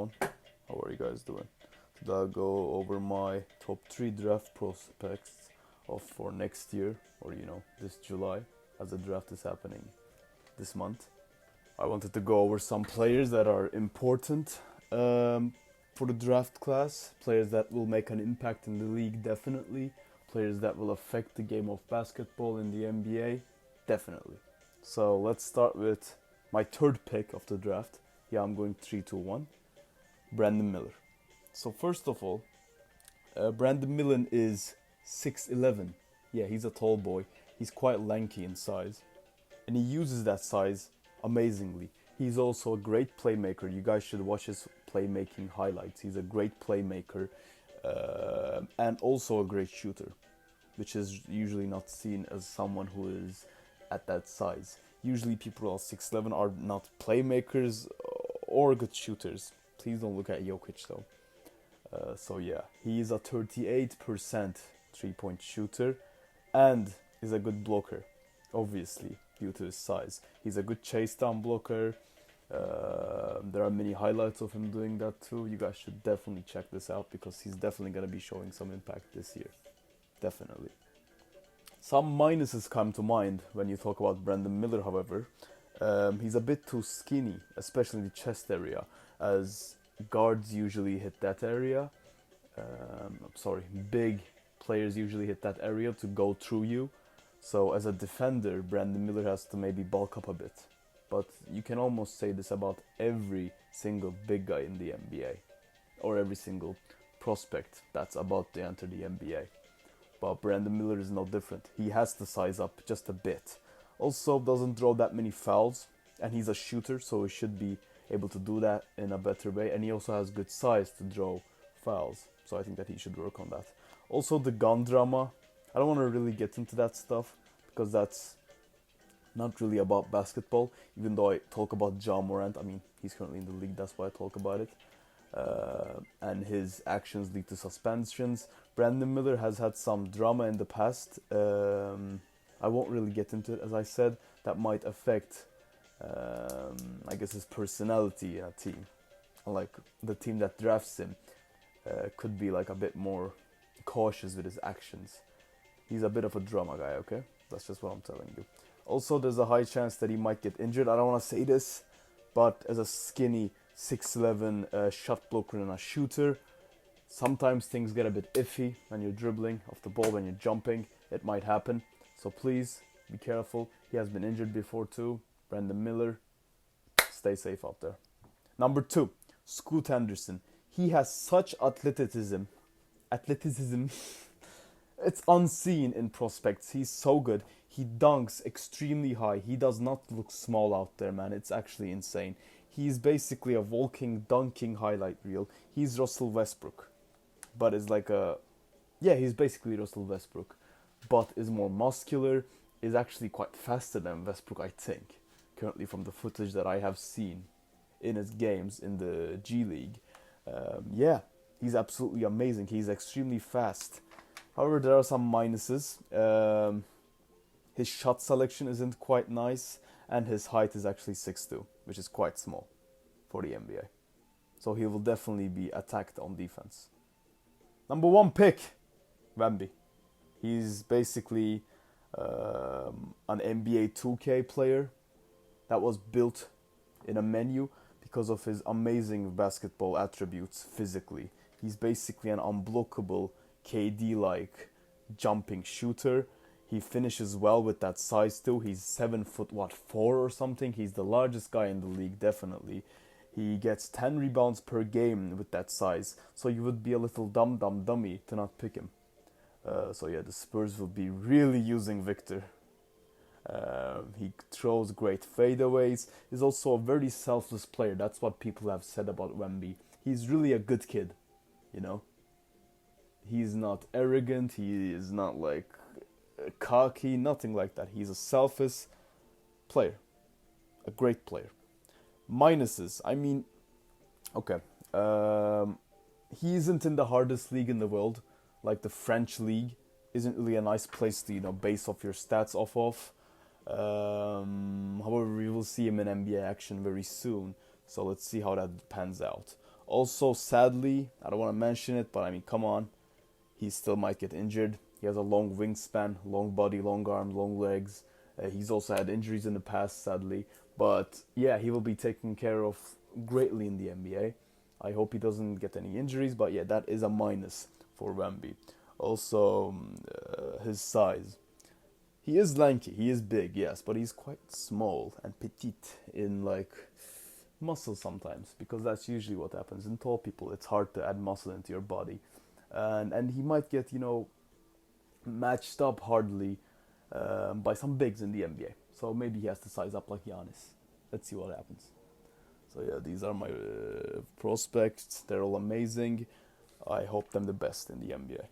everyone. How are you guys doing? Today I'll go over my top 3 draft prospects for next year, or this July, as the draft is happening this month. I wanted to go over some players that are important for the draft class, players that will make an impact in the league, definitely, players that will affect the game of basketball in the NBA, definitely. So let's start with my third pick of the draft. Yeah, I'm going 3-2-1. Brandon Miller. So first of all, Brandon Miller is 6'11". Yeah, he's a tall boy. He's quite lanky in size. And he uses that size amazingly. He's also a great playmaker. You guys should watch his playmaking highlights. He's a great playmaker and also a great shooter, which is usually not seen as someone who is at that size. Usually people who are 6'11" are not playmakers or good shooters. Please don't look at Jokic though. So yeah, he is a 38% three-point shooter and is a good blocker, obviously, due to his size. He's a good chase down blocker. There are many highlights of him doing that too. You guys should definitely check this out because he's definitely going to be showing some impact this year. Definitely. Some minuses come to mind when you talk about Brandon Miller, however. He's a bit too skinny, especially in the chest area, as guards usually hit that area. Big players usually hit that area to go through you. So as a defender, Brandon Miller has to maybe bulk up a bit. But you can almost say this about every single big guy in the NBA, or every single prospect that's about to enter the NBA. But Brandon Miller is no different. He has to size up just a bit. Also doesn't draw that many fouls, and he's a shooter, so he should be able to do that in a better way. And he also has good size to draw fouls, so I think that he should work on that. Also the gun drama, I don't want to really get into that stuff because that's not really about basketball, even though I talk about Ja Morant. I mean, he's currently in the league, that's why I talk about it. And his actions lead to suspensions. Brandon Miller has had some drama in the past. I won't really get into it, as I said. That might affect, his personality in a team. Like, the team that drafts him could be like a bit more cautious with his actions. He's a bit of a drama guy, okay? That's just what I'm telling you. Also, there's a high chance that he might get injured. I don't want to say this, but as a skinny 6'11" shot blocker and a shooter, sometimes things get a bit iffy when you're dribbling off the ball, when you're jumping. It might happen. So please, be careful. He has been injured before too. Brandon Miller, stay safe out there. Number 2, Scoot Henderson. He has such athleticism. It's unseen in prospects. He's so good. He dunks extremely high. He does not look small out there, man. It's actually insane. He's basically a walking, dunking highlight reel. He's Russell Westbrook. But it's like he's basically Russell Westbrook. But is more muscular, is actually quite faster than Westbrook, I think. Currently from the footage that I have seen in his games in the G League. He's absolutely amazing. He's extremely fast. However, there are some minuses. His shot selection isn't quite nice, and his height is actually 6'2", which is quite small for the NBA. So he will definitely be attacked on defense. Number 1 pick, WEMBY. He's basically an NBA 2K player that was built in a menu because of his amazing basketball attributes physically. He's basically an unblockable KD-like jumping shooter. He finishes well with that size too. He's 7'4" or something. He's the largest guy in the league, definitely. He gets 10 rebounds per game with that size. So you would be a little dummy to not pick him. The Spurs will be really using Victor. He throws great fadeaways. He's also a very selfless player. That's what people have said about Wemby. He's really a good kid, you know. He's not arrogant. He is not like cocky, nothing like that. He's a selfless player, a great player. Minuses, he isn't in the hardest league in the world, like the French league. Isn't really a nice place to base off your stats off of. However, we will see him in NBA action very soon, so let's see how that pans out. Also, sadly, I don't want to mention it, but I mean, come on, he still might get injured. He has a long wingspan, long body, long arms, long legs. He's also had injuries in the past, sadly. But yeah, he will be taken care of greatly in the NBA. I hope he doesn't get any injuries, but yeah, that is a minus for Wemby. Also, his size. He is lanky, he is big, yes, but he's quite small and petite in like muscle sometimes, because that's usually what happens in tall people. It's hard to add muscle into your body, and he might get matched up hardly by some bigs in the NBA. So maybe he has to size up like Giannis. Let's see what happens. So yeah, these are my prospects. They're all amazing. I hope them the best in the NBA.